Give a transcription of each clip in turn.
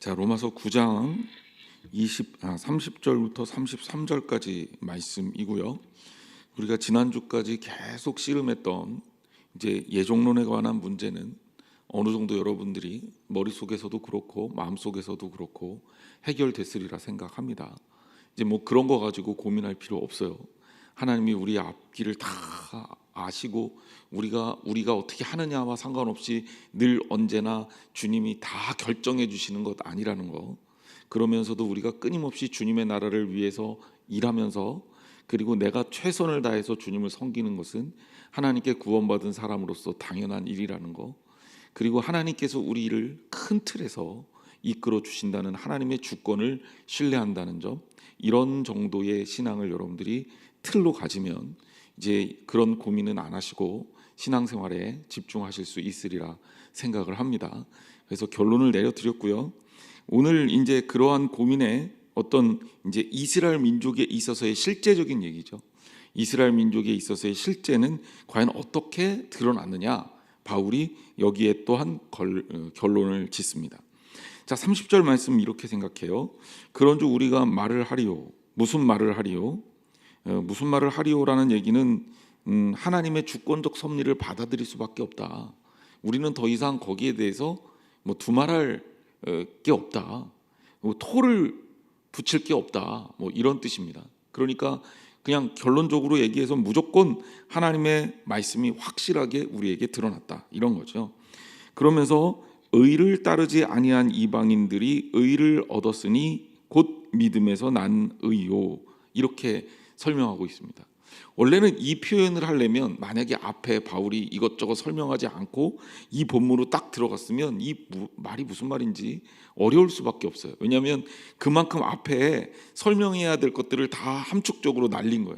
자, 로마서 9장 30절부터 33절까지 말씀이고요. 우리가 지난주까지 계속 씨름했던 이제 예종론에 관한 문제는 어느 정도 여러분들이 머릿속에서도 그렇고 마음속에서도 그렇고 해결됐으리라 생각합니다. 이제 뭐 그런 거 가지고 고민할 필요 없어요. 하나님이 우리 앞길을 다 아시고 우리가 어떻게 하느냐와 상관없이 늘 언제나 주님이 다 결정해 주시는 것 아니라는 거. 그러면서도 우리가 끊임없이 주님의 나라를 위해서 일하면서 그리고 내가 최선을 다해서 주님을 섬기는 것은 하나님께 구원받은 사람으로서 당연한 일이라는 거. 그리고 하나님께서 우리를 큰 틀에서 이끌어 주신다는 하나님의 주권을 신뢰한다는 점, 이런 정도의 신앙을 여러분들이 틀로 가지면 이제 그런 고민은 안 하시고 신앙생활에 집중하실 수 있으리라 생각을 합니다. 그래서 결론을 내려드렸고요. 오늘 이제 그러한 고민에 어떤 이제 이스라엘 민족에 있어서의 실제적인 얘기죠. 이스라엘 민족에 있어서의 실제는 과연 어떻게 드러났느냐, 바울이 여기에 또한 결론을 짓습니다. 자, 30절 말씀 이렇게 생각해요. 그런즉 우리가 말을 하리요. 무슨 말을 하리요? 무슨 말을 하리요라는 얘기는 하나님의 주권적 섭리를 받아들일 수밖에 없다. 우리는 더 이상 거기에 대해서 뭐 두말할 게 없다. 토를 붙일 게 없다. 뭐 이런 뜻입니다. 그러니까 그냥 결론적으로 얘기해서 무조건 하나님의 말씀이 확실하게 우리에게 드러났다, 이런 거죠. 그러면서 의를 따르지 아니한 이방인들이 의를 얻었으니 곧 믿음에서 난 의요, 이렇게 설명하고 있습니다. 원래는 이 표현을 하려면 만약에 앞에 바울이 이것저것 설명하지 않고 이 본문으로 딱 들어갔으면 이 말이 무슨 말인지 어려울 수밖에 없어요. 왜냐하면 그만큼 앞에 설명해야 될 것들을 다 함축적으로 날린 거예요.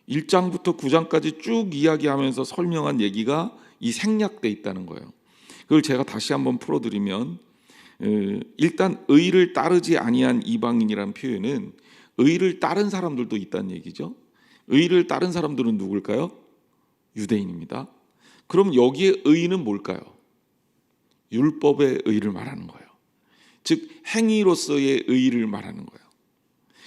1장부터 9장까지 쭉 이야기하면서 설명한 얘기가 이 생략돼 있다는 거예요. 그걸 제가 다시 한번 풀어드리면, 일단 의를 따르지 아니한 이방인이라는 표현은 의를 따른 사람들도 있다는 얘기죠. 의를 따른 사람들은 누굴까요? 유대인입니다. 그럼 여기에 의는 뭘까요? 율법의 의를 말하는 거예요. 즉 행위로서의 의를 말하는 거예요.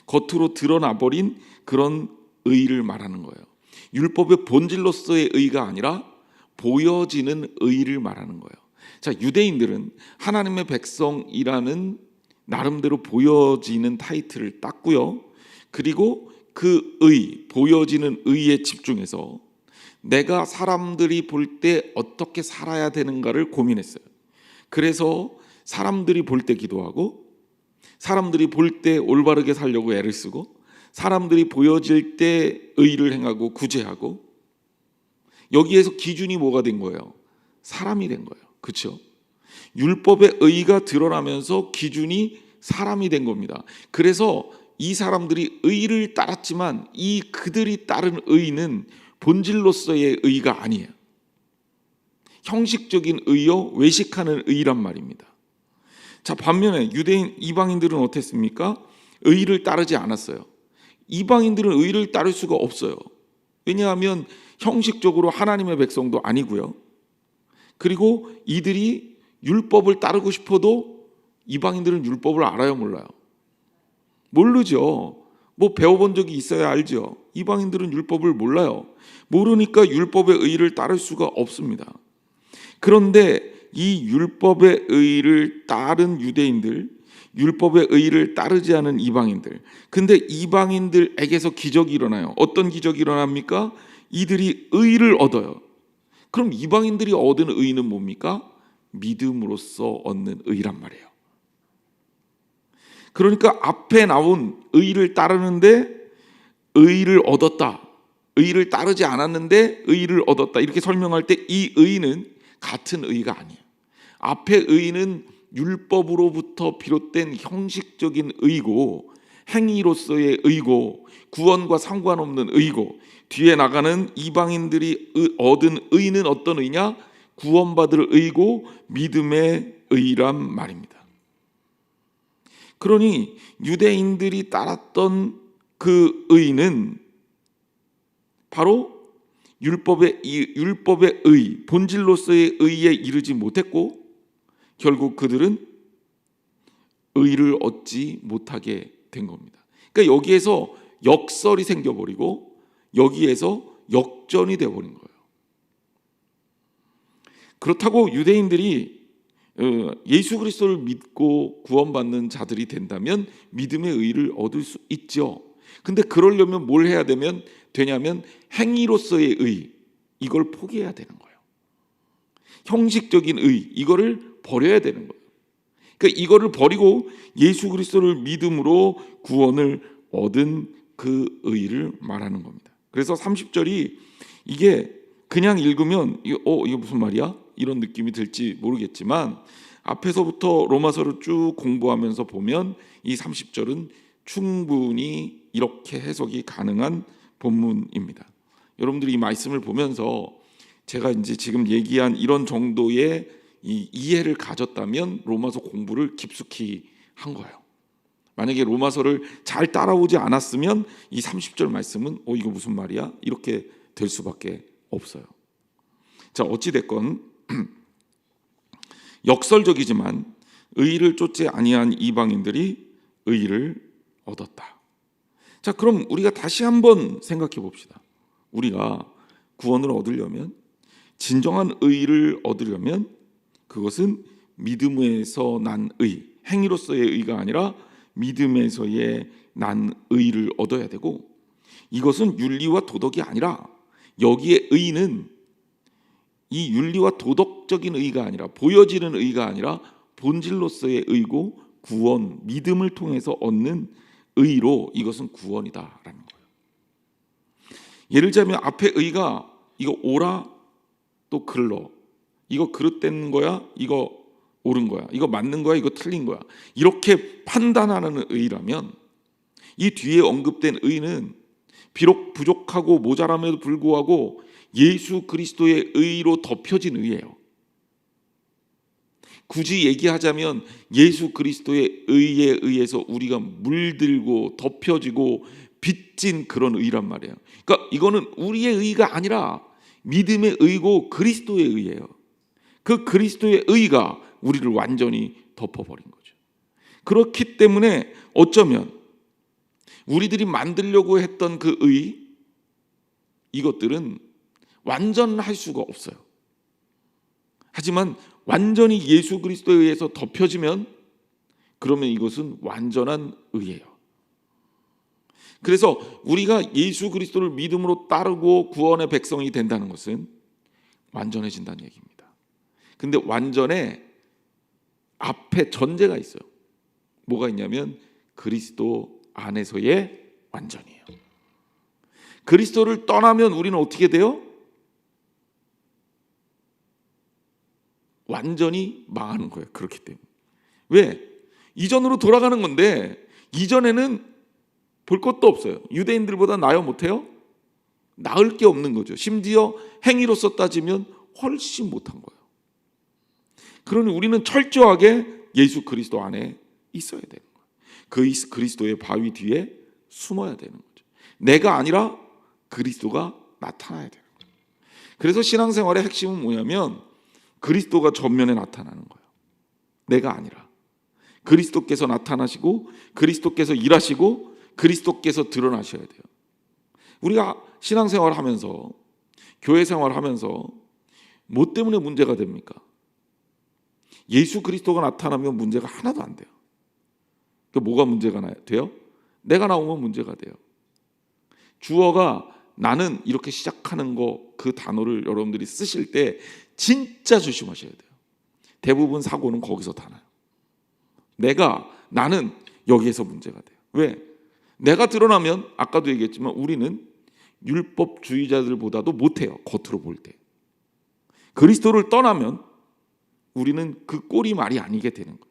겉으로 드러나버린 그런 의를 말하는 거예요. 율법의 본질로서의 의가 아니라 보여지는 의를 말하는 거예요. 자, 유대인들은 하나님의 백성이라는 나름대로 보여지는 타이틀을 땄고요. 그리고 그 의, 보여지는 의에 집중해서 내가 사람들이 볼 때 어떻게 살아야 되는가를 고민했어요. 그래서 사람들이 볼 때 기도하고, 사람들이 볼 때 올바르게 살려고 애를 쓰고, 사람들이 보여질 때 의를 행하고 구제하고, 여기에서 기준이 뭐가 된 거예요? 사람이 된 거예요. 그렇죠? 율법의 의가 드러나면서 기준이 사람이 된 겁니다. 그래서 이 사람들이 의를 따랐지만 이 그들이 따른 의는 본질로서의 의가 아니에요. 형식적인 의요, 외식하는 의란 말입니다. 자, 반면에 유대인 이방인들은 어땠습니까? 의를 따르지 않았어요. 이방인들은 의를 따를 수가 없어요. 왜냐하면 형식적으로 하나님의 백성도 아니고요. 그리고 이들이 율법을 따르고 싶어도 이방인들은 율법을 알아요, 몰라요? 모르죠. 뭐 배워본 적이 있어야 알죠. 이방인들은 율법을 몰라요. 모르니까 율법의 의를 따를 수가 없습니다. 그런데 이 율법의 의를 따른 유대인들, 율법의 의를 따르지 않은 이방인들, 근데 이방인들에게서 기적이 일어나요. 어떤 기적이 일어납니까? 이들이 의를 얻어요. 그럼 이방인들이 얻은 의는 뭡니까? 믿음으로써 얻는 의란 말이에요. 그러니까 앞에 나온 의를 따르는데 의를 얻었다, 의를 따르지 않았는데 의를 얻었다, 이렇게 설명할 때 이 의는 같은 의가 아니에요. 앞의 의는 율법으로부터 비롯된 형식적인 의고, 행위로서의 의고, 구원과 상관없는 의고, 뒤에 나가는 이방인들이 얻은 의는 어떤 의냐? 구원받을 의고 믿음의 의란 말입니다. 그러니 유대인들이 따랐던 그 의는 바로 율법의 의, 본질로서의 의에 이르지 못했고, 결국 그들은 의를 얻지 못하게 된 겁니다. 그러니까 여기에서 역설이 생겨버리고 여기에서 역전이 되어버린 거예요. 그렇다고 유대인들이 예수 그리스도를 믿고 구원받는 자들이 된다면 믿음의 의를 얻을 수 있죠. 근데 그러려면 뭘 해야 되냐면 행위로서의 의, 이걸 포기해야 되는 거예요. 형식적인 의, 이거를 버려야 되는 거예요. 그러니까 이거를 버리고 예수 그리스도를 믿음으로 구원을 얻은 그 의를 말하는 겁니다. 그래서 30절이 이게 그냥 읽으면 이게 무슨 말이야? 이런 느낌이 들지 모르겠지만 앞에서부터 로마서를 쭉 공부하면서 보면 이 30절은 충분히 이렇게 해석이 가능한 본문입니다. 여러분들이 이 말씀을 보면서 제가 이제 지금 얘기한 이런 정도의 이 이해를 가졌다면 로마서 공부를 깊숙이 한 거예요. 만약에 로마서를 잘 따라오지 않았으면 이 30절 말씀은 이거 무슨 말이야? 이렇게 될 수밖에 없어요. 자, 어찌 됐건 역설적이지만 의를 쫓지 아니한 이방인들이 의를 얻었다. 자, 그럼 우리가 다시 한번 생각해 봅시다. 우리가 구원을 얻으려면, 진정한 의를 얻으려면 그것은 믿음에서 난 의, 행위로서의 의가 아니라 믿음에서의 난 의를 얻어야 되고, 이것은 윤리와 도덕이 아니라, 여기에 의는 이 윤리와 도덕적인 의가 아니라, 보여지는 의가 아니라 본질로서의 의고 구원, 믿음을 통해서 얻는 의로 이것은 구원이다라는 거예요. 예를 들자면 앞에 의가 이거 오라 또 글러, 이거 그릇된 거야, 이거 옳은 거야, 이거 맞는 거야, 이거 틀린 거야, 이렇게 판단하는 의라면 이 뒤에 언급된 의는 비록 부족하고 모자람에도 불구하고 예수 그리스도의 의로 덮여진 의예요. 굳이 얘기하자면 예수 그리스도의 의에 의해서 우리가 물들고 덮여지고 빚진 그런 의란 말이에요. 그러니까 이거는 우리의 의가 아니라 믿음의 의고 그리스도의 의예요. 그 그리스도의 의가 우리를 완전히 덮어버린 거죠. 그렇기 때문에 어쩌면 우리들이 만들려고 했던 그 의, 이것들은 완전할 수가 없어요. 하지만 완전히 예수 그리스도에 의해서 덮여지면 그러면 이것은 완전한 의예요. 그래서 우리가 예수 그리스도를 믿음으로 따르고 구원의 백성이 된다는 것은 완전해진다는 얘기입니다. 근데 완전에 앞에 전제가 있어요. 뭐가 있냐면 그리스도 안에서의 완전이에요. 그리스도를 떠나면 우리는 어떻게 돼요? 완전히 망하는 거예요. 그렇기 때문에. 왜? 이전으로 돌아가는 건데 이전에는 볼 것도 없어요. 유대인들보다 나아요 못해요? 나을 게 없는 거죠. 심지어 행위로서 따지면 훨씬 못한 거예요. 그러니 우리는 철저하게 예수 그리스도 안에 있어야 되는 거예요. 그 그리스도의 바위 뒤에 숨어야 되는 거죠. 내가 아니라 그리스도가 나타나야 되는 거예요. 그래서 신앙생활의 핵심은 뭐냐면 그리스도가 전면에 나타나는 거예요. 내가 아니라 그리스도께서 나타나시고 그리스도께서 일하시고 그리스도께서 드러나셔야 돼요. 우리가 신앙생활을 하면서 교회 생활을 하면서 뭐 때문에 문제가 됩니까? 예수 그리스도가 나타나면 문제가 하나도 안 돼요. 그러니까 뭐가 문제가 돼요? 내가 나오면 문제가 돼요. 주어가 나는 이렇게 시작하는 그 단어를 여러분들이 쓰실 때 진짜 조심하셔야 돼요. 대부분 사고는 거기서 다 나요. 나는 여기에서 문제가 돼요. 왜? 내가 드러나면 아까도 얘기했지만 우리는 율법주의자들보다도 못해요. 겉으로 볼 때. 그리스도를 떠나면 우리는 그 꼴이 말이 아니게 되는 거예요.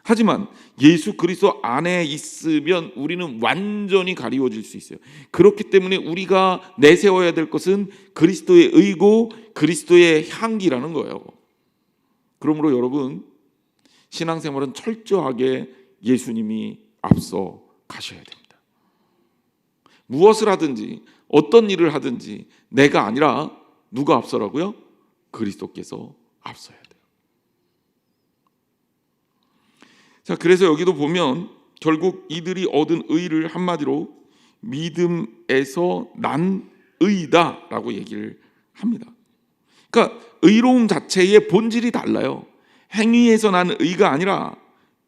하지만 예수 그리스도 안에 있으면 우리는 완전히 가리워질 수 있어요. 그렇기 때문에 우리가 내세워야 될 것은 그리스도의 의고 그리스도의 향기라는 거예요. 그러므로 여러분 신앙생활은 철저하게 예수님이 앞서 가셔야 됩니다. 무엇을 하든지 어떤 일을 하든지 내가 아니라 누가 앞서라고요? 그리스도께서 앞서야 돼요. 자, 그래서 여기도 보면 결국 이들이 얻은 의를 한마디로 믿음에서 난 의다라고 얘기를 합니다. 그러니까 의로움 자체의 본질이 달라요. 행위에서 난 의가 아니라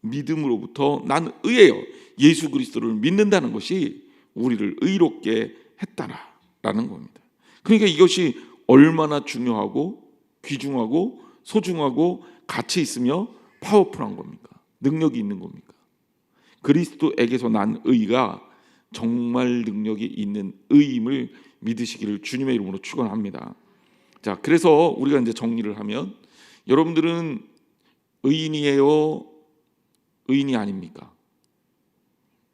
믿음으로부터 난 의예요. 예수 그리스도를 믿는다는 것이 우리를 의롭게 했다라는 겁니다. 그러니까 이것이 얼마나 중요하고 귀중하고 소중하고 가치 있으며 파워풀한 겁니까? 능력이 있는 겁니까? 그리스도에게서 난 의가 정말 능력이 있는 의임을 믿으시기를 주님의 이름으로 축원합니다. 자, 그래서 우리가 이제 정리를 하면 여러분들은 의인이에요? 의인이 아닙니까?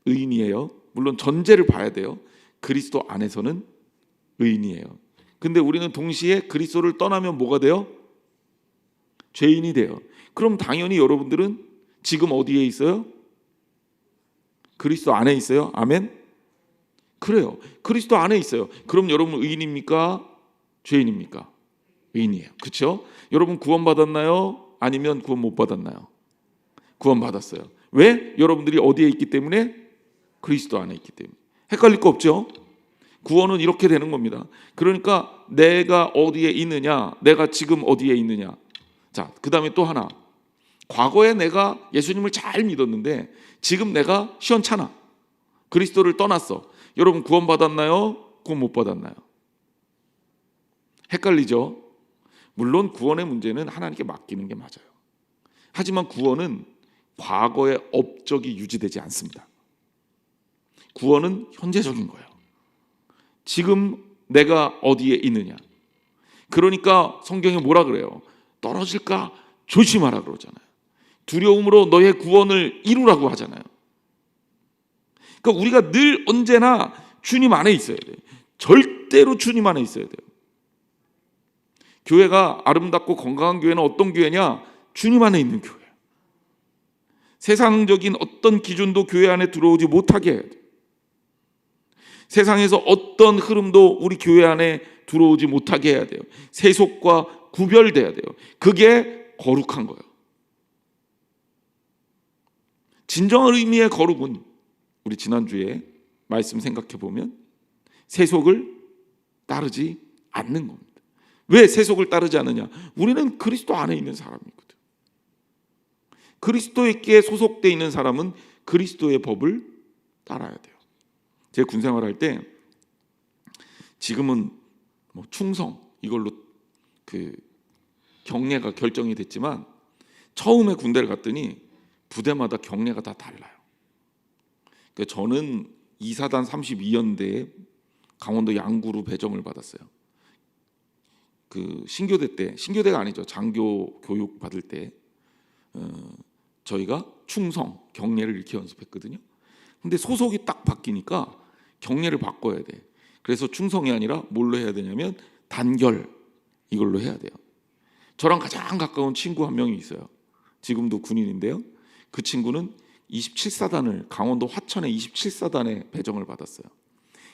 의인이에요. 물론 전제를 봐야 돼요. 그리스도 안에서는 의인이에요. 근데 우리는 동시에 그리스도를 떠나면 뭐가 돼요? 죄인이 돼요. 그럼 당연히 여러분들은 지금 어디에 있어요? 그리스도 안에 있어요. 아멘. 그래요. 그리스도 안에 있어요. 그럼 여러분 의인입니까? 죄인입니까? 의인이에요. 그렇죠? 여러분 구원 받았나요? 아니면 구원 못 받았나요? 구원 받았어요. 왜? 여러분들이 어디에 있기 때문에? 그리스도 안에 있기 때문에. 헷갈릴 거 없죠? 구원은 이렇게 되는 겁니다. 그러니까 내가 어디에 있느냐, 내가 지금 어디에 있느냐. 자, 그 다음에 또 하나. 과거에 내가 예수님을 잘 믿었는데 지금 내가 시원찮아. 그리스도를 떠났어. 여러분 구원 받았나요? 구원 못 받았나요? 헷갈리죠? 물론 구원의 문제는 하나님께 맡기는 게 맞아요. 하지만 구원은 과거의 업적이 유지되지 않습니다. 구원은 현재적인 거예요. 지금 내가 어디에 있느냐. 그러니까 성경에 뭐라 그래요? 떨어질까 조심하라 그러잖아요. 두려움으로 너의 구원을 이루라고 하잖아요. 그러니까 우리가 늘 언제나 주님 안에 있어야 돼요. 절대로 주님 안에 있어야 돼요. 교회가 아름답고 건강한 교회는 어떤 교회냐? 주님 안에 있는 교회. 세상적인 어떤 기준도 교회 안에 들어오지 못하게 해야 돼요. 세상에서 어떤 흐름도 우리 교회 안에 들어오지 못하게 해야 돼요. 세속과 구별돼야 돼요. 그게 거룩한 거예요. 진정한 의미의 거룩은 우리 지난주에 말씀 생각해 보면 세속을 따르지 않는 겁니다. 왜 세속을 따르지 않느냐? 우리는 그리스도 안에 있는 사람이거든. 그리스도에게 소속되어 있는 사람은 그리스도의 법을 따라야 돼요. 제가 군 생활할 때 지금은 뭐 충성 이걸로 그 경례가 결정이 됐지만 처음에 군대를 갔더니 부대마다 경례가 다 달라요. 그러니까 저는 2사단 32연대에 강원도 양구로 배정을 받았어요. 그 신교대 때, 신교대가 아니죠. 장교 교육 받을 때 저희가 충성, 경례를 이렇게 연습했거든요. 근데 소속이 딱 바뀌니까 경례를 바꿔야 돼. 그래서 충성이 아니라 뭘로 해야 되냐면 단결 이걸로 해야 돼요. 저랑 가장 가까운 친구 한 명이 있어요. 지금도 군인인데요. 그 친구는 27사단을 강원도 화천의 27사단에 배정을 받았어요.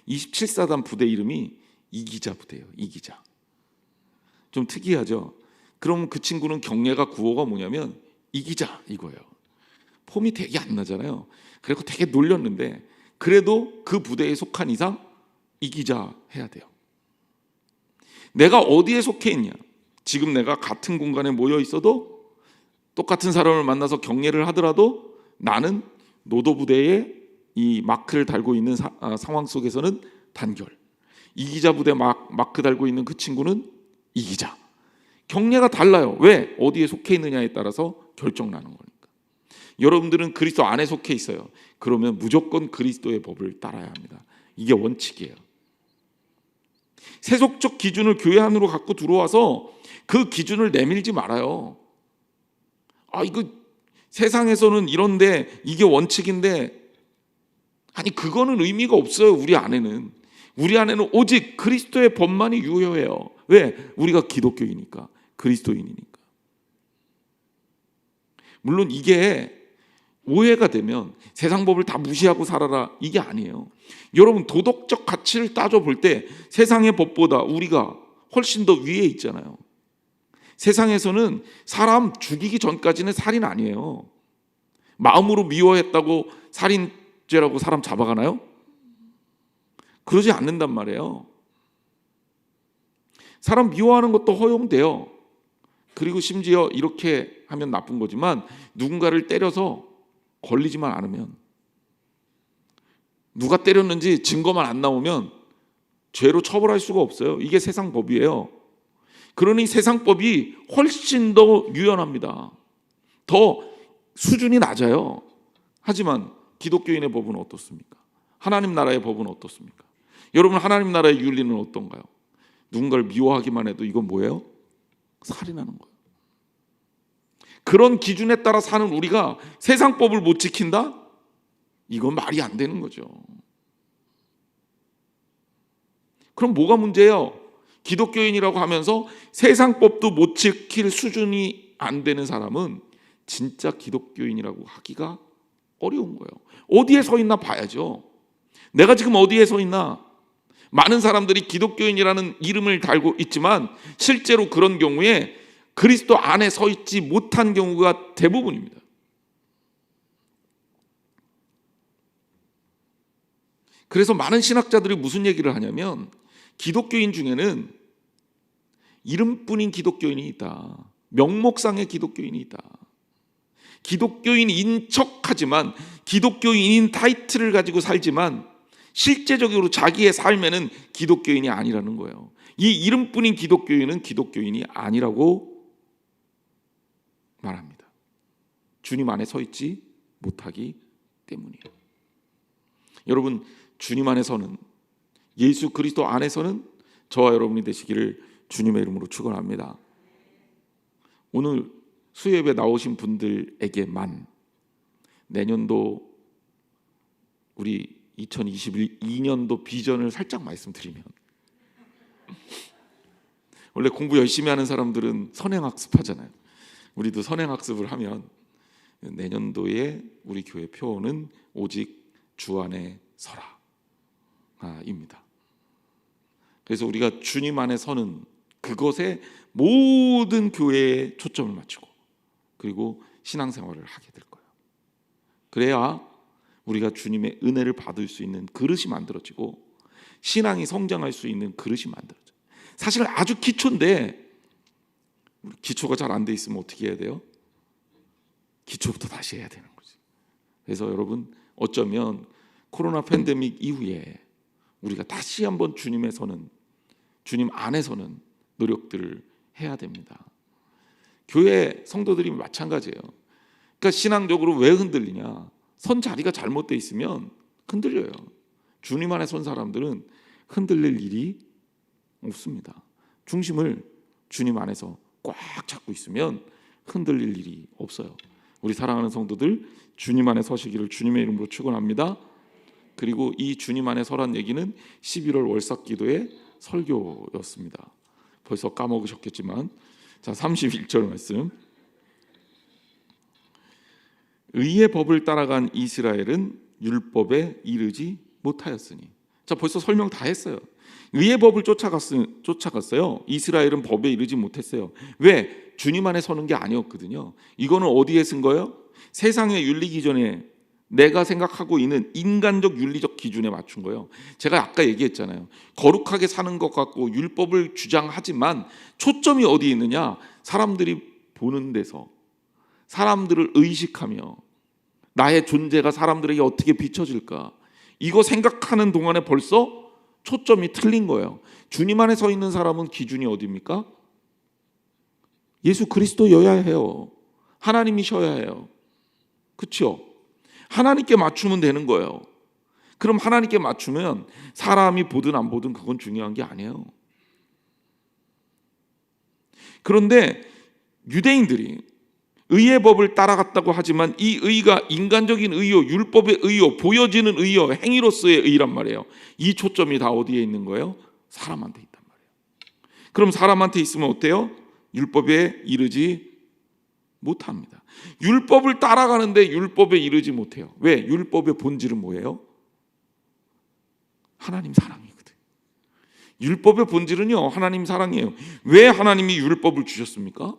27사단 부대 이름이 이기자 부대예요. 이기자. 좀 특이하죠. 그럼 그 친구는 경례가 구호가 뭐냐면 이기자 이거예요. 폼이 되게 안 나잖아요. 그리고 되게 놀렸는데 그래도 그 부대에 속한 이상 이기자 해야 돼요. 내가 어디에 속해 있냐? 지금 내가 같은 공간에 모여 있어도 똑같은 사람을 만나서 경례를 하더라도 나는 노도부대에 이 마크를 달고 있는 상황 속에서는 단결. 이기자 부대 마크 달고 있는 그 친구는 이기자. 경례가 달라요. 왜? 어디에 속해 있느냐에 따라서 결정나는 거니까. 여러분들은 그리스도 안에 속해 있어요. 그러면 무조건 그리스도의 법을 따라야 합니다. 이게 원칙이에요. 세속적 기준을 교회 안으로 갖고 들어와서 그 기준을 내밀지 말아요. 이거 세상에서는 이런데 이게 원칙인데 아니 그거는 의미가 없어요. 우리 안에는 오직 그리스도의 법만이 유효해요. 왜? 우리가 기독교이니까, 그리스도인이니까. 물론 이게 오해가 되면 세상 법을 다 무시하고 살아라 이게 아니에요. 여러분 도덕적 가치를 따져볼 때 세상의 법보다 우리가 훨씬 더 위에 있잖아요. 세상에서는 사람 죽이기 전까지는 살인 아니에요. 마음으로 미워했다고 살인죄라고 사람 잡아가나요? 그러지 않는단 말이에요. 사람 미워하는 것도 허용돼요. 그리고 심지어 이렇게 하면 나쁜 거지만 누군가를 때려서 걸리지만 않으면, 누가 때렸는지 증거만 안 나오면 죄로 처벌할 수가 없어요. 이게 세상 법이에요. 그러니 세상 법이 훨씬 더 유연합니다. 더 수준이 낮아요. 하지만 기독교인의 법은 어떻습니까? 하나님 나라의 법은 어떻습니까? 여러분, 하나님 나라의 윤리는 어떤가요? 누군가를 미워하기만 해도 이건 뭐예요? 살인하는 거예요. 그런 기준에 따라 사는 우리가 세상 법을 못 지킨다? 이건 말이 안 되는 거죠. 그럼 뭐가 문제예요? 기독교인이라고 하면서 세상 법도 못 지킬 수준이 안 되는 사람은 진짜 기독교인이라고 하기가 어려운 거예요. 어디에 서 있나 봐야죠. 내가 지금 어디에 서 있나? 많은 사람들이 기독교인이라는 이름을 달고 있지만 실제로 그런 경우에 그리스도 안에 서 있지 못한 경우가 대부분입니다. 그래서 많은 신학자들이 무슨 얘기를 하냐면 기독교인 중에는 이름뿐인 기독교인이 있다. 명목상의 기독교인이 있다. 기독교인인 척하지만 기독교인인 타이틀을 가지고 살지만 실제적으로 자기의 삶에는 기독교인이 아니라는 거예요. 이 이름뿐인 기독교인은 기독교인이 아니라고 말합니다. 주님 안에 서 있지 못하기 때문이에요. 여러분, 주님 안에서는, 예수 그리스도 안에서는 저와 여러분이 되시기를 주님의 이름으로 축원합니다. 오늘 수요예배 나오신 분들에게만 내년도 우리 2022년도 비전을 살짝 말씀드리면, 원래 공부 열심히 하는 사람들은 선행학습하잖아요. 우리도 선행학습을 하면 내년도에 우리 교회 표어는 오직 주 안에 서라입니다. 그래서 우리가 주님 안에 서는 그것에 모든 교회에 초점을 맞추고 그리고 신앙생활을 하게 될 거예요. 그래야 우리가 주님의 은혜를 받을 수 있는 그릇이 만들어지고 신앙이 성장할 수 있는 그릇이 만들어져요. 사실 아주 기초인데 기초가 잘 안 돼 있으면 어떻게 해야 돼요? 기초부터 다시 해야 되는 거지. 그래서 여러분, 어쩌면 코로나 팬데믹 이후에 우리가 다시 한번 주님에 서는, 주님 안에 서는 노력들을 해야 됩니다. 교회 성도들이 마찬가지예요. 그러니까 신앙적으로 왜 흔들리냐? 선 자리가 잘못돼 있으면 흔들려요. 주님 안에 선 사람들은 흔들릴 일이 없습니다. 중심을 주님 안에서 꽉 잡고 있으면 흔들릴 일이 없어요. 우리 사랑하는 성도들, 주님 안에 서시기를 주님의 이름으로 축원합니다. 그리고 이 주님 안에 서란 얘기는 11월 월삭기도의 설교였습니다. 벌써 까먹으셨겠지만, 자, 31절 말씀. 의의 법을 따라간 이스라엘은 율법에 이르지 못하였으니. 자, 벌써 설명 다 했어요. 의의 법을 쫓아갔어요. 이스라엘은 법에 이르지 못했어요. 왜? 주님 안에 서는 게 아니었거든요. 이거는 어디에 쓴 거예요? 세상의 윤리 기준에, 내가 생각하고 있는 인간적 윤리적 기준에 맞춘 거예요. 제가 아까 얘기했잖아요. 거룩하게 사는 것 같고 율법을 주장하지만 초점이 어디에 있느냐? 사람들이 보는 데서, 사람들을 의식하며 나의 존재가 사람들에게 어떻게 비춰질까, 이거 생각하는 동안에 벌써 초점이 틀린 거예요. 주님 안에 서 있는 사람은 기준이 어디입니까? 예수 그리스도여야 해요. 하나님이셔야 해요. 그렇죠? 하나님께 맞추면 되는 거예요. 그럼 하나님께 맞추면 사람이 보든 안 보든 그건 중요한 게 아니에요. 그런데 유대인들이 의의 법을 따라갔다고 하지만 이 의가 인간적인 의요, 율법의 의요, 보여지는 의요, 행위로서의 의란 말이에요. 이 초점이 다 어디에 있는 거예요? 사람한테 있단 말이에요. 그럼 사람한테 있으면 어때요? 율법에 이르지 못합니다. 율법을 따라가는데 율법에 이르지 못해요. 왜? 율법의 본질은 뭐예요? 하나님 사랑이거든. 율법의 본질은요, 하나님 사랑이에요. 왜 하나님이 율법을 주셨습니까?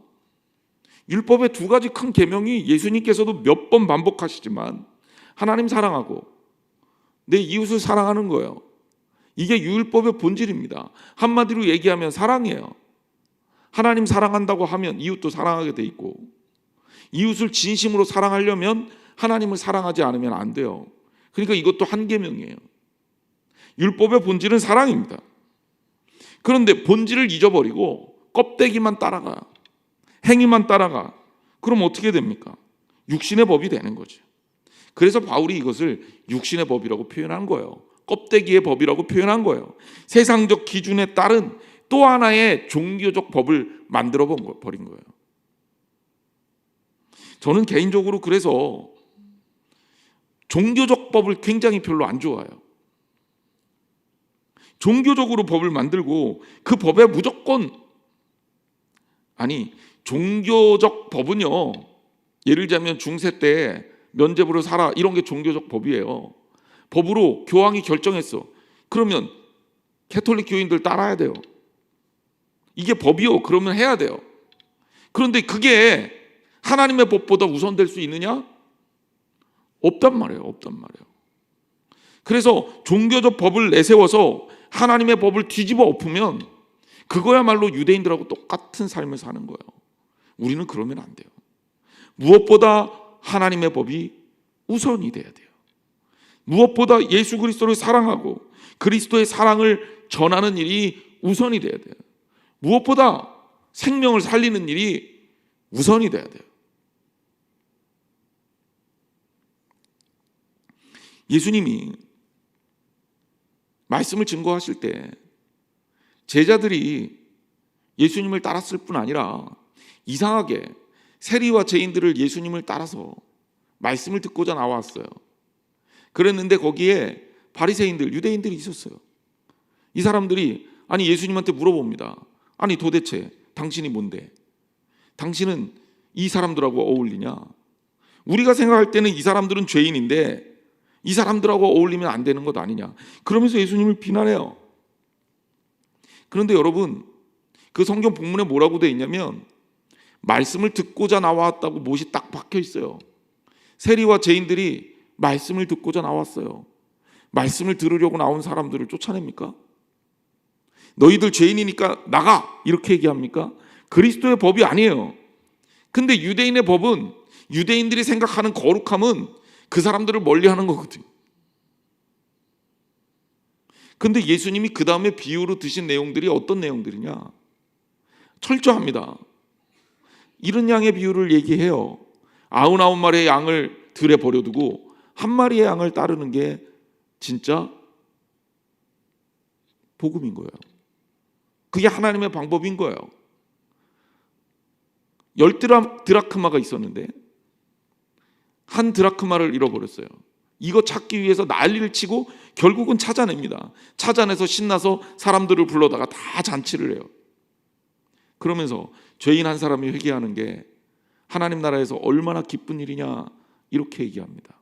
율법의 두 가지 큰 계명이 예수님께서도 몇 번 반복하시지만 하나님 사랑하고 내 이웃을 사랑하는 거예요. 이게 율법의 본질입니다. 한마디로 얘기하면 사랑이에요. 하나님 사랑한다고 하면 이웃도 사랑하게 돼 있고, 이웃을 진심으로 사랑하려면 하나님을 사랑하지 않으면 안 돼요. 그러니까 이것도 한 계명이에요. 율법의 본질은 사랑입니다. 그런데 본질을 잊어버리고 껍데기만 따라가, 행위만 따라가. 그럼 어떻게 됩니까? 육신의 법이 되는 거죠. 그래서 바울이 이것을 육신의 법이라고 표현한 거예요. 껍데기의 법이라고 표현한 거예요. 세상적 기준에 따른 또 하나의 종교적 법을 만들어 버린 거예요. 저는 개인적으로 그래서 종교적 법을 굉장히 별로 안 좋아해요. 종교적으로 법을 만들고 그 법에 무조건, 아니 종교적 법은요, 예를 들자면 중세 때 면죄부를 사라, 이런 게 종교적 법이에요. 법으로 교황이 결정했어. 그러면 캐톨릭 교인들 따라야 돼요. 이게 법이요. 그러면 해야 돼요. 그런데 그게 하나님의 법보다 우선될 수 있느냐? 없단 말이에요. 없단 말이에요. 그래서 종교적 법을 내세워서 하나님의 법을 뒤집어 엎으면 그거야말로 유대인들하고 똑같은 삶을 사는 거예요. 우리는 그러면 안 돼요. 무엇보다 하나님의 법이 우선이 돼야 돼요. 무엇보다 예수 그리스도를 사랑하고 그리스도의 사랑을 전하는 일이 우선이 돼야 돼요. 무엇보다 생명을 살리는 일이 우선이 돼야 돼요. 예수님이 말씀을 증거하실 때 제자들이 예수님을 따랐을 뿐 아니라 이상하게 세리와 죄인들을 예수님을 따라서 말씀을 듣고자 나왔어요. 그랬는데 거기에 바리새인들, 유대인들이 있었어요. 이 사람들이 아니 예수님한테 물어봅니다. 아니 도대체 당신이 뭔데? 당신은 이 사람들하고 어울리냐? 우리가 생각할 때는 이 사람들은 죄인인데 이 사람들하고 어울리면 안 되는 것 아니냐? 그러면서 예수님을 비난해요. 그런데 여러분, 그 성경 본문에 뭐라고 되어 있냐면 말씀을 듣고자 나왔다고 못이 딱 박혀 있어요. 세리와 죄인들이 말씀을 듣고자 나왔어요. 말씀을 들으려고 나온 사람들을 쫓아냅니까? 너희들 죄인이니까 나가! 이렇게 얘기합니까? 그리스도의 법이 아니에요. 근데 유대인의 법은, 유대인들이 생각하는 거룩함은 그 사람들을 멀리하는 거거든요. 근데 예수님이 그 다음에 비유로 드신 내용들이 어떤 내용들이냐? 철저합니다. 이런 양의 비유를 얘기해요. 99마리의 양을 들에 버려두고 한 마리의 양을 따르는 게 진짜 복음인 거예요. 그게 하나님의 방법인 거예요. 10드라크마가 있었는데 한 드라크마를 잃어버렸어요. 이거 찾기 위해서 난리를 치고 결국은 찾아냅니다. 찾아내서 신나서 사람들을 불러다가 다 잔치를 해요. 그러면서 죄인 한 사람이 회개하는 게 하나님 나라에서 얼마나 기쁜 일이냐, 이렇게 얘기합니다.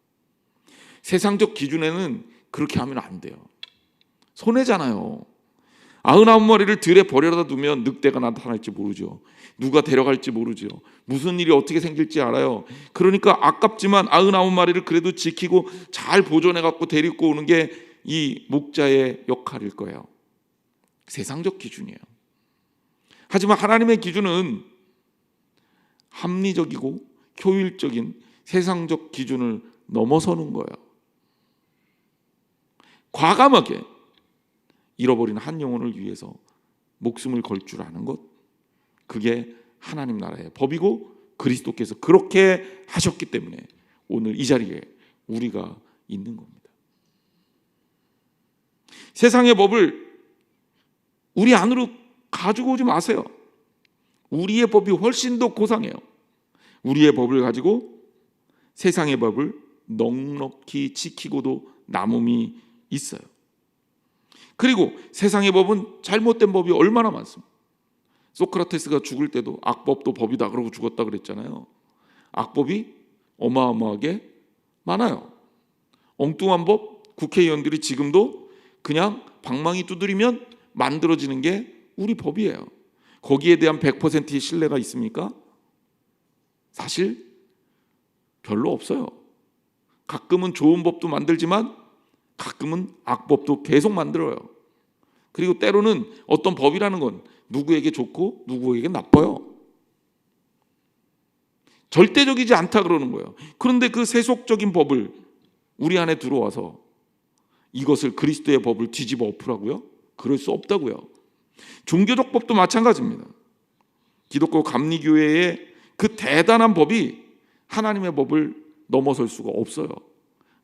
세상적 기준에는 그렇게 하면 안 돼요. 손해잖아요. 99마리를 들에 버려다 두면 늑대가 나타날지 모르죠. 누가 데려갈지 모르죠. 무슨 일이 어떻게 생길지 알아요. 그러니까 아깝지만 99마리를 그래도 지키고 잘 보존해 갖고 데리고 오는 게 이 목자의 역할일 거예요. 세상적 기준이에요. 하지만 하나님의 기준은 합리적이고 효율적인 세상적 기준을 넘어서는 거예요. 과감하게 잃어버린 한 영혼을 위해서 목숨을 걸 줄 아는 것, 그게 하나님 나라의 법이고 그리스도께서 그렇게 하셨기 때문에 오늘 이 자리에 우리가 있는 겁니다. 세상의 법을 우리 안으로 가지고 오지 마세요. 우리의 법이 훨씬 더 고상해요. 우리의 법을 가지고 세상의 법을 넉넉히 지키고도 남음이 있어요. 그리고 세상의 법은 잘못된 법이 얼마나 많습니다. 소크라테스가 죽을 때도 악법도 법이다 그러고 죽었다 그랬잖아요. 악법이 어마어마하게 많아요. 엉뚱한 법, 국회의원들이 지금도 그냥 방망이 두드리면 만들어지는 게 우리 법이에요. 거기에 대한 100%의 신뢰가 있습니까? 사실 별로 없어요. 가끔은 좋은 법도 만들지만 가끔은 악법도 계속 만들어요. 그리고 때로는 어떤 법이라는 건 누구에게 좋고 누구에게 나빠요. 절대적이지 않다 그러는 거예요. 그런데 그 세속적인 법을 우리 안에 들어와서 이것을 그리스도의 법을 뒤집어 엎으라고요? 그럴 수 없다고요. 종교적 법도 마찬가지입니다. 기독교 감리교회의 그 대단한 법이 하나님의 법을 넘어설 수가 없어요.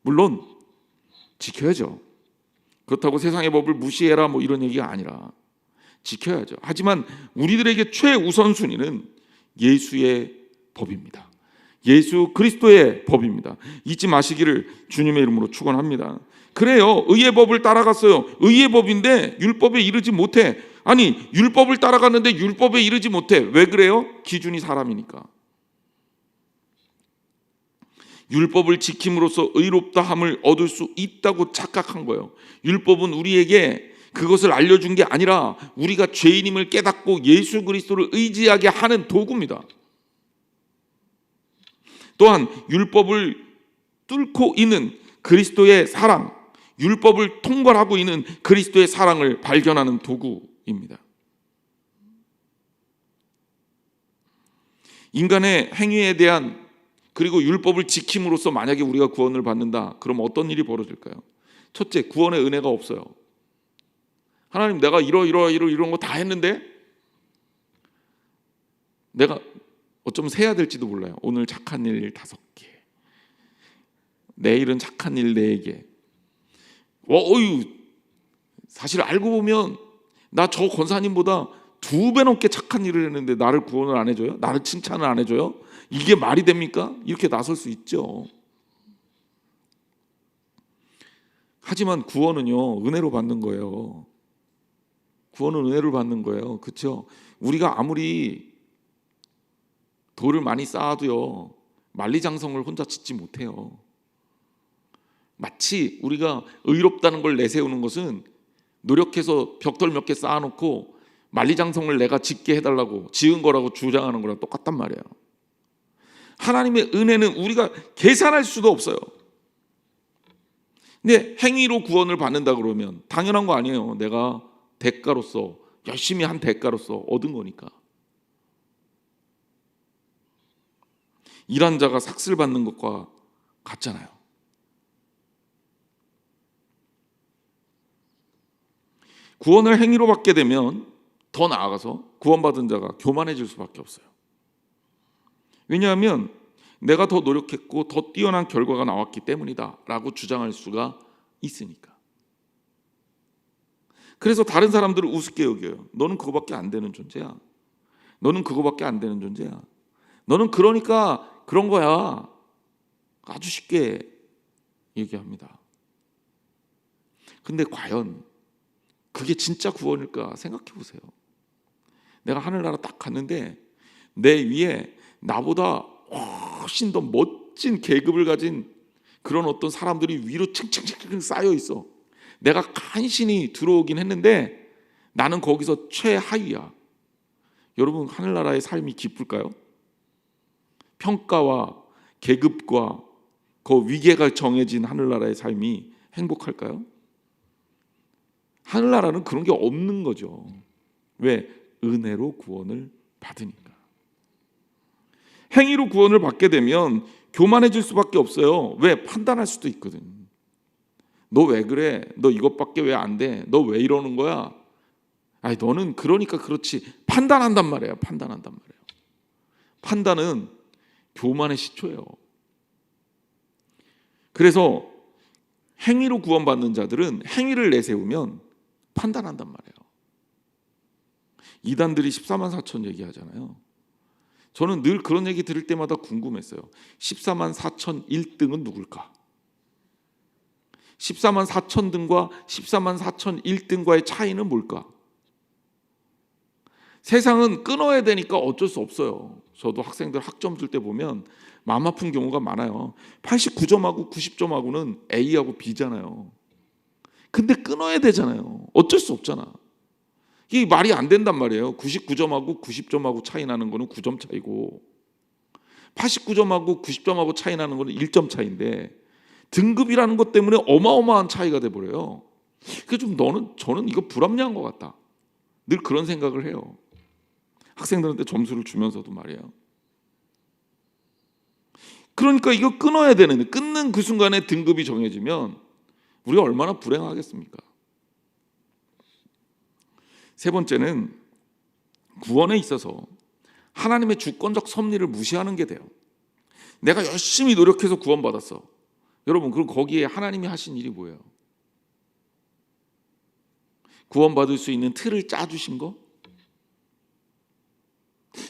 물론 지켜야죠. 그렇다고 세상의 법을 무시해라 뭐 이런 얘기가 아니라 지켜야죠. 하지만 우리들에게 최우선순위는 예수의 법입니다. 예수 그리스도의 법입니다. 잊지 마시기를 주님의 이름으로 축원합니다. 그래요. 의의 법을 따라갔어요. 의의 법인데 율법에 이르지 못해. 아니 율법을 따라갔는데 율법에 이르지 못해. 왜 그래요? 기준이 사람이니까. 율법을 지킴으로써 의롭다함을 얻을 수 있다고 착각한 거예요. 율법은 우리에게 그것을 알려준 게 아니라 우리가 죄인임을 깨닫고 예수 그리스도를 의지하게 하는 도구입니다. 또한 율법을 뚫고 있는 그리스도의 사랑, 율법을 통과하고 있는 그리스도의 사랑을 발견하는 도구입니다. 인간의 행위에 대한 그리고 율법을 지킴으로써 만약에 우리가 구원을 받는다. 그럼 어떤 일이 벌어질까요? 첫째, 구원의 은혜가 없어요. 하나님 내가 이런 거 다 했는데 내가 어쩌면 세야 될지도 몰라요. 오늘 착한 일 5개, 내일은 착한 일 4개. 사실 알고 보면 나 저 권사님보다 2배 넘게 착한 일을 했는데 나를 구원을 안 해줘요? 나를 칭찬을 안 해줘요? 이게 말이 됩니까? 이렇게 나설 수 있죠. 하지만 구원은요 은혜로 받는 거예요. 구원은 은혜로 받는 거예요. 그렇죠? 우리가 아무리 돌을 많이 쌓아도요 만리장성을 혼자 짓지 못해요. 마치 우리가 의롭다는 걸 내세우는 것은 노력해서 벽돌 몇 개 쌓아놓고 만리장성을 내가 짓게 해달라고 지은 거라고 주장하는 거랑 똑같단 말이에요. 하나님의 은혜는 우리가 계산할 수도 없어요. 근데 행위로 구원을 받는다 그러면 당연한 거 아니에요. 내가 대가로서 열심히 한 대가로서 얻은 거니까. 일한 자가 삭슬 받는 것과 같잖아요. 구원을 행위로 받게 되면 더 나아가서 구원받은 자가 교만해질 수밖에 없어요. 왜냐하면 내가 더 노력했고 더 뛰어난 결과가 나왔기 때문이다 라고 주장할 수가 있으니까. 그래서 다른 사람들을 우습게 여겨요. 너는 그거밖에 안 되는 존재야. 너는 그거밖에 안 되는 존재야. 너는 그러니까 그런 거야. 아주 쉽게 얘기합니다. 근데 과연 그게 진짜 구원일까 생각해 보세요. 내가 하늘나라 딱 갔는데 내 위에 나보다 훨씬 더 멋진 계급을 가진 그런 어떤 사람들이 위로 층층층층 쌓여 있어. 내가 간신히 들어오긴 했는데 나는 거기서 최하위야. 여러분 하늘나라의 삶이 기쁠까요? 평가와 계급과 그 위계가 정해진 하늘나라의 삶이 행복할까요? 하늘나라는 그런 게 없는 거죠. 왜? 은혜로 구원을 받으니까. 행위로 구원을 받게 되면 교만해질 수밖에 없어요. 왜? 판단할 수도 있거든. 너 왜 그래? 너 이것밖에 왜 안 돼? 너 왜 이러는 거야? 아니 너는 그러니까 그렇지. 판단한단 말이에요. 판단한단 말이에요. 판단은 교만의 시초예요. 그래서 행위로 구원받는 자들은 행위를 내세우면 판단한단 말이에요. 이단들이 14만 4천 얘기하잖아요. 저는 늘 그런 얘기 들을 때마다 궁금했어요. 14만 4천 1등은 누굴까? 14만 4천 등과 14만 4천 1등과의 차이는 뭘까? 세상은 끊어야 되니까 어쩔 수 없어요. 저도 학생들 학점 줄 때 보면 마음 아픈 경우가 많아요. 89점하고 90점하고는 A하고 B잖아요. 근데 끊어야 되잖아요. 어쩔 수 없잖아. 이게 말이 안 된단 말이에요. 99점하고 90점하고 차이 나는 거는 9점 차이고 89점하고 90점하고 차이 나는 거는 1점 차이인데 등급이라는 것 때문에 어마어마한 차이가 돼버려요. 그래서 저는 이거 불합리한 것 같다. 늘 그런 생각을 해요. 학생들한테 점수를 주면서도 말이에요. 그러니까 이거 끊어야 되는데 끊는 그 순간에 등급이 정해지면 우리가 얼마나 불행하겠습니까? 세 번째는 구원에 있어서 하나님의 주권적 섭리를 무시하는 게 돼요. 내가 열심히 노력해서 구원받았어. 여러분, 그럼 거기에 하나님이 하신 일이 뭐예요? 구원받을 수 있는 틀을 짜주신 거?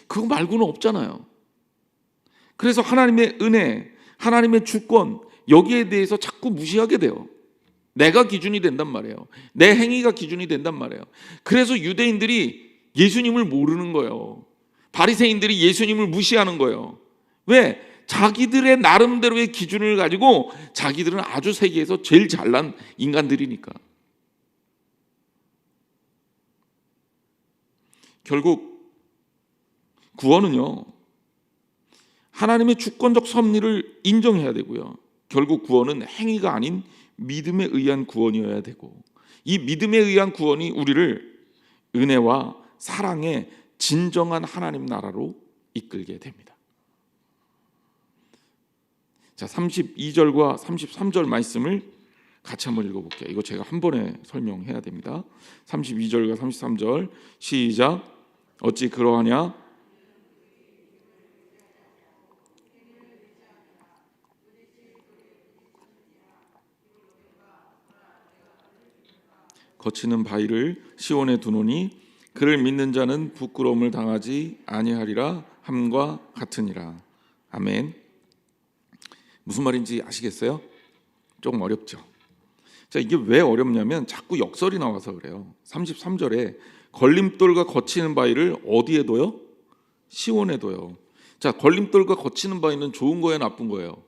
그거 말고는 없잖아요. 그래서 하나님의 은혜, 하나님의 주권, 여기에 대해서 자꾸 무시하게 돼요. 내가 기준이 된단 말이에요. 내 행위가 기준이 된단 말이에요. 그래서 유대인들이 예수님을 모르는 거예요. 바리새인들이 예수님을 무시하는 거예요. 왜? 자기들의 나름대로의 기준을 가지고 자기들은 아주 세계에서 제일 잘난 인간들이니까. 결국 구원은요, 하나님의 주권적 섭리를 인정해야 되고요. 결국 구원은 행위가 아닌 믿음에 의한 구원이어야 되고, 이 믿음에 의한 구원이 우리를 은혜와 사랑의 진정한 하나님 나라로 이끌게 됩니다. 자, 32절과 33절 말씀을 같이 한번 읽어볼게요. 이거 제가 한 번에 설명해야 됩니다. 32절과 33절 시작. 어찌 그러하냐? 거치는 바위를 시온에 두노니 그를 믿는 자는 부끄러움을 당하지 아니하리라 함과 같으니라. 아멘. 무슨 말인지 아시겠어요? 조금 어렵죠. 자, 이게 왜 어렵냐면 자꾸 역설이 나와서 그래요. 33절에 걸림돌과 거치는 바위를 어디에 둬요? 시온에 둬요. 자, 걸림돌과 거치는 바위는 좋은 거예요, 나쁜 거예요?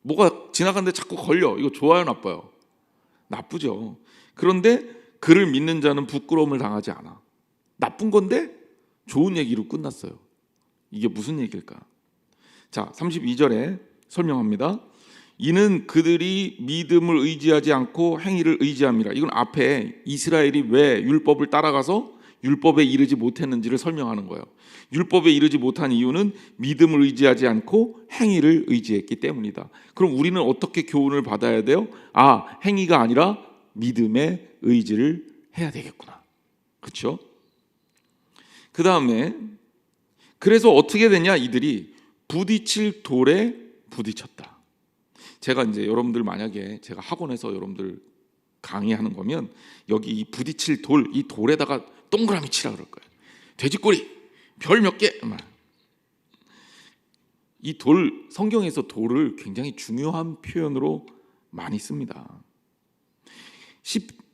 뭐가 지나가는데 자꾸 걸려. 이거 좋아요, 나빠요? 나쁘죠. 그런데 그를 믿는 자는 부끄러움을 당하지 않아. 나쁜 건데 좋은 얘기로 끝났어요. 이게 무슨 얘기일까? 자, 32절에 설명합니다. 이는 그들이 믿음을 의지하지 않고 행위를 의지함이라. 이건 앞에 이스라엘이 왜 율법을 따라가서 율법에 이르지 못했는지를 설명하는 거예요. 율법에 이르지 못한 이유는 믿음을 의지하지 않고 행위를 의지했기 때문이다. 그럼 우리는 어떻게 교훈을 받아야 돼요? 아, 행위가 아니라 믿음의 의지를 해야 되겠구나. 그렇죠? 그 다음에 그래서 어떻게 되냐? 이들이 부딪힐 돌에 부딪혔다. 제가 이제 여러분들 만약에 제가 학원에서 여러분들 강의하는 거면 여기 이 부딪힐 돌, 이 돌에다가 동그라미 치라 그럴 거예요. 돼지꼬리 별 몇 개. 이 돌, 성경에서 돌을 굉장히 중요한 표현으로 많이 씁니다.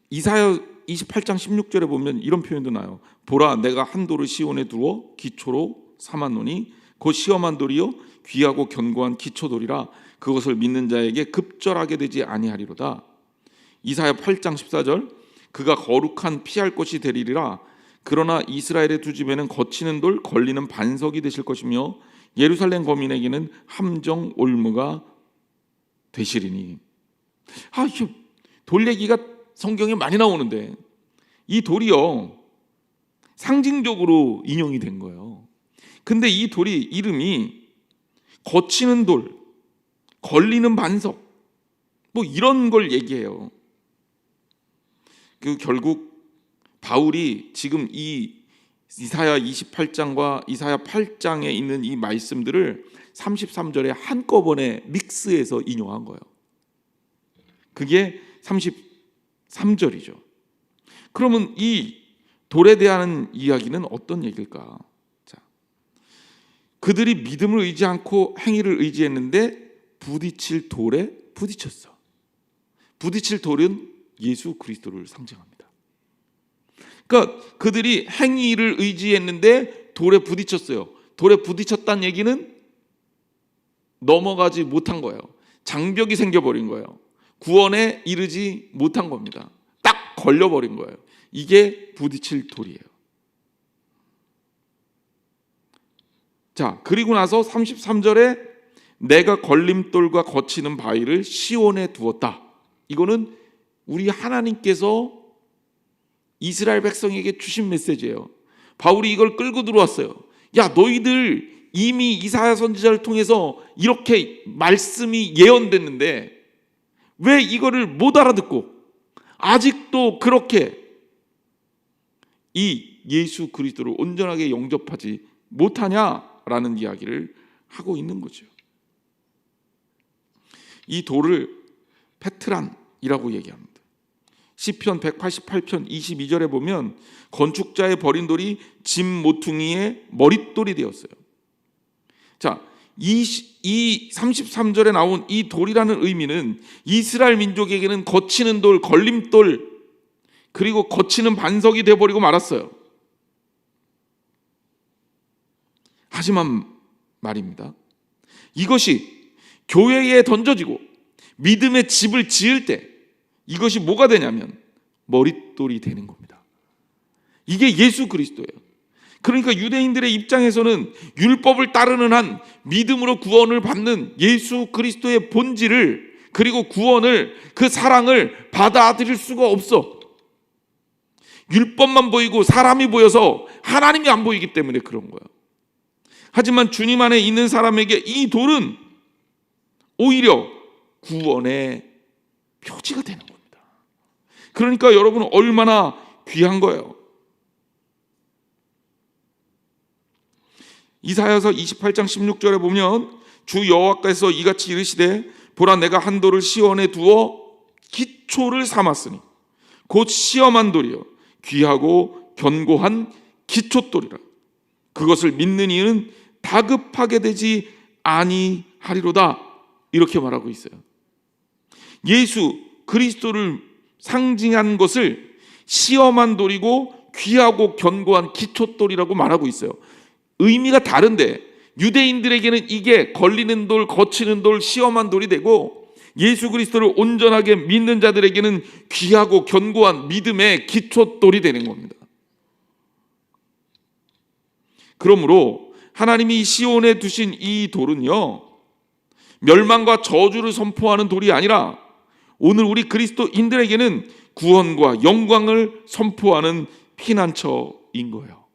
이사야 28장 16절에 보면 이런 표현도 나요. 보라, 내가 한 돌을 시온에 두어 기초로 삼았노니 곧 시험한 돌이요 귀하고 견고한 기초돌이라 그것을 믿는 자에게 급절하게 되지 아니하리로다. 이사야 8장 14절 그가 거룩한 피할 것이 되리라. 그러나 이스라엘의 두 집에는 거치는 돌 걸리는 반석이 되실 것이며 예루살렘 거민에게는 함정 올무가 되시리니. 이게 돌 얘기가 성경에 많이 나오는데 이 돌이요 상징적으로 인용이 된 거예요. 근데 이 돌이 이름이 거치는 돌, 걸리는 반석, 뭐 이런 걸 얘기해요. 그 결국 바울이 지금 이 이사야 28장과 이사야 8장에 있는 이 말씀들을 33절에 한꺼번에 믹스해서 인용한 거예요. 그게 33절이죠. 그러면 이 돌에 대한 이야기는 어떤 얘기일까? 자, 그들이 믿음을 의지 않고 행위를 의지했는데 부딪힐 돌에 부딪혔어. 부딪힐 돌은 예수 그리스도를 상징합니다. 그러니까 그들이 행위를 의지했는데 돌에 부딪혔어요. 돌에 부딪혔다는 얘기는 넘어가지 못한 거예요. 장벽이 생겨버린 거예요. 구원에 이르지 못한 겁니다. 딱 걸려버린 거예요. 이게 부딪힐 돌이에요. 자, 그리고 나서 33절에 내가 걸림돌과 거치는 바위를 시온에 두었다. 이거는 우리 하나님께서 이스라엘 백성에게 주신 메시지예요. 바울이 이걸 끌고 들어왔어요. 야, 너희들 이미 이사야 선지자를 통해서 이렇게 말씀이 예언됐는데 왜 이거를 못 알아듣고 아직도 그렇게 이 예수 그리스도를 온전하게 영접하지 못하냐라는 이야기를 하고 있는 거죠. 이 돌을 페트란이라고 얘기합니다. 시편 188편 22절에 보면 건축자의 버린 돌이 짐 모퉁이의 머릿돌이 되었어요. 자, 이 33절에 나온 이 돌이라는 의미는 이스라엘 민족에게는 거치는 돌, 걸림돌, 그리고 거치는 반석이 되어버리고 말았어요. 하지만 말입니다, 이것이 교회에 던져지고 믿음의 집을 지을 때 이것이 뭐가 되냐면 머릿돌이 되는 겁니다. 이게 예수 그리스도예요. 그러니까 유대인들의 입장에서는 율법을 따르는 한 믿음으로 구원을 받는 예수 그리스도의 본질을, 그리고 구원을, 그 사랑을 받아들일 수가 없어. 율법만 보이고 사람이 보여서 하나님이 안 보이기 때문에 그런 거야. 하지만 주님 안에 있는 사람에게 이 돌은 오히려 구원의 표지가 되는 겁니다. 그러니까 여러분은 얼마나 귀한 거예요. 이사야서 28장 16절에 보면 주 여호와께서 이같이 이르시되 보라, 내가 한 돌을 시온에 두어 기초를 삼았으니 곧 시험한 돌이요 귀하고 견고한 기초돌이라. 그것을 믿는 이는 다급하게 되지 아니하리로다. 이렇게 말하고 있어요. 예수 그리스도를 상징한 것을 시험한 돌이고 귀하고 견고한 기초돌이라고 말하고 있어요. 의미가 다른데 유대인들에게는 이게 걸리는 돌, 거치는 돌, 시험한 돌이 되고, 예수 그리스도를 온전하게 믿는 자들에게는 귀하고 견고한 믿음의 기초돌이 되는 겁니다. 그러므로 하나님이 시온에 두신 이 돌은요, 멸망과 저주를 선포하는 돌이 아니라 오늘 우리 그리스도인들에게는 구원과 영광을 선포하는 피난처인 거예요.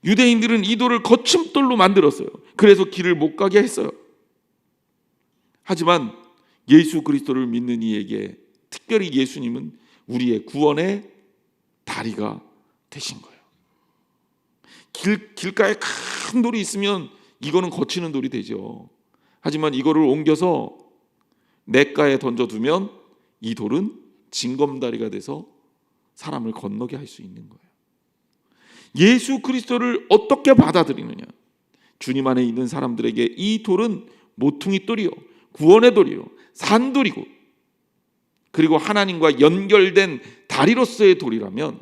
유대인들은 이 돌을 거침돌로 만들었어요. 그래서 길을 못 가게 했어요. 하지만 예수 그리스도를 믿는 이에게, 특별히 예수님은 우리의 구원의 다리가 되신 거예요. 길가에 큰 돌이 있으면 이거는 거치는 돌이 되죠. 하지만 이거를 옮겨서 냇가에 던져두면 이 돌은 징검다리가 돼서 사람을 건너게 할 수 있는 거예요. 예수 그리스도를 어떻게 받아들이느냐? 주님 안에 있는 사람들에게 이 돌은 모퉁이 돌이요, 구원의 돌이요, 산돌이고, 그리고 하나님과 연결된 다리로서의 돌이라면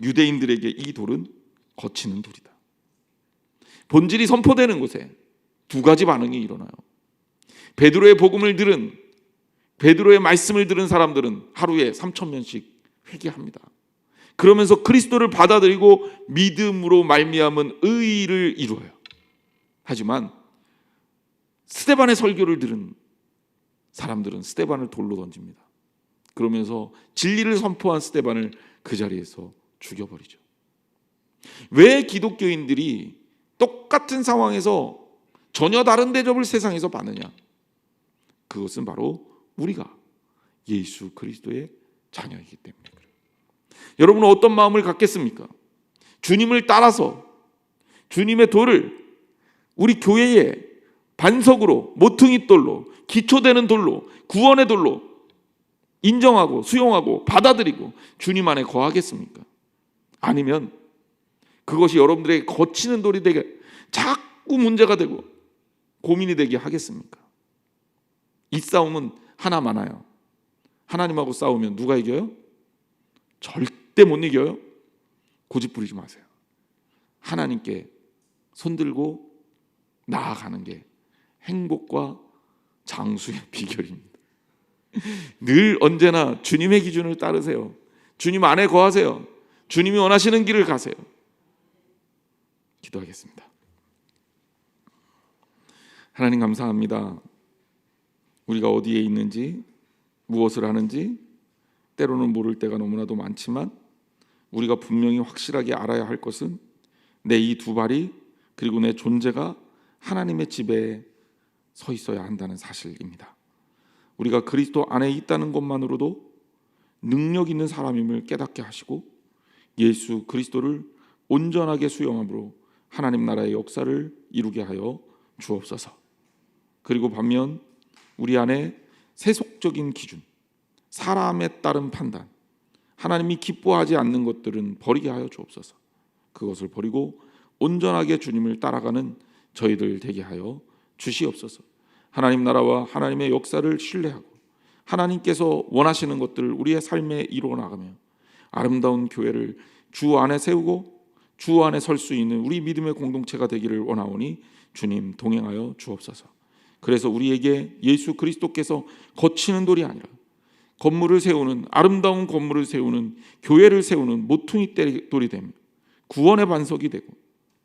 유대인들에게 이 돌은 거치는 돌이다. 본질이 선포되는 곳에 두 가지 반응이 일어나요. 베드로의 복음을 들은, 베드로의 말씀을 들은 사람들은 하루에 3,000명씩 회개합니다. 그러면서 그리스도를 받아들이고 믿음으로 말미암은 의를 이루어요. 하지만 스데반의 설교를 들은 사람들은 스데반을 돌로 던집니다. 그러면서 진리를 선포한 스데반을 그 자리에서 죽여버리죠. 왜 기독교인들이 똑같은 상황에서 전혀 다른 대접을 세상에서 받느냐? 그것은 바로 우리가 예수 그리스도의 자녀이기 때문에 그래요. 여러분은 어떤 마음을 갖겠습니까? 주님을 따라서 주님의 돌을 우리 교회의 반석으로, 모퉁이 돌로, 기초되는 돌로, 구원의 돌로 인정하고 수용하고 받아들이고 주님 안에 거하겠습니까? 아니면 그것이 여러분들에게 거치는 돌이 되게 자꾸 문제가 되고 고민이 되게 하겠습니까? 이 싸움은 하나 많아요. 하나님하고 싸우면 누가 이겨요? 절대 못 이겨요. 고집 부리지 마세요. 하나님께 손들고 나아가는 게 행복과 장수의 비결입니다. 늘 언제나 주님의 기준을 따르세요. 주님 안에 거하세요. 주님이 원하시는 길을 가세요. 기도하겠습니다. 하나님 감사합니다. 우리가 어디에 있는지, 무엇을 하는지 때로는 모를 때가 너무나도 많지만 우리가 분명히 확실하게 알아야 할 것은 내 이 두 발이 그리고 내 존재가 하나님의 집에 서 있어야 한다는 사실입니다. 우리가 그리스도 안에 있다는 것만으로도 능력 있는 사람임을 깨닫게 하시고 예수 그리스도를 온전하게 수용함으로 하나님 나라의 역사를 이루게 하여 주옵소서. 그리고 반면 우리 안에 세속적인 기준, 사람에 따른 판단, 하나님이 기뻐하지 않는 것들은 버리게 하여 주옵소서. 그것을 버리고 온전하게 주님을 따라가는 저희들 되게 하여 주시옵소서. 하나님 나라와 하나님의 역사를 신뢰하고 하나님께서 원하시는 것들을 우리의 삶에 이루어 나가며 아름다운 교회를 주 안에 세우고 주 안에 설 수 있는 우리 믿음의 공동체가 되기를 원하오니 주님 동행하여 주옵소서. 그래서 우리에게 예수 그리스도께서 거치는 돌이 아니라 건물을 세우는, 아름다운 건물을 세우는, 교회를 세우는 모퉁이 돌이 되며 구원의 반석이 되고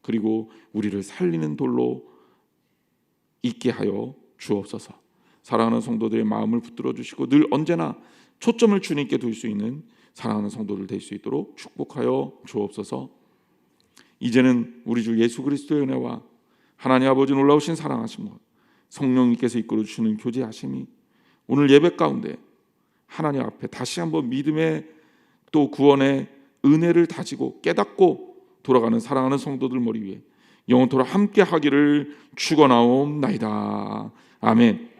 그리고 우리를 살리는 돌로 있게 하여 주옵소서. 사랑하는 성도들의 마음을 붙들어 주시고 늘 언제나 초점을 주님께 둘 수 있는 사랑하는 성도들 될 수 있도록 축복하여 주옵소서. 이제는 우리 주 예수 그리스도의 은혜와 하나님 아버지 놀라우신 사랑하심과 성령님께서 이끌어 주시는 교제하심이 오늘 예배 가운데 하나님 앞에 다시 한번 믿음의 또 구원의 은혜를 다지고 깨닫고 돌아가는 사랑하는 성도들 머리 위에 영원토록 함께 하기를 축원하옵나이다. 아멘.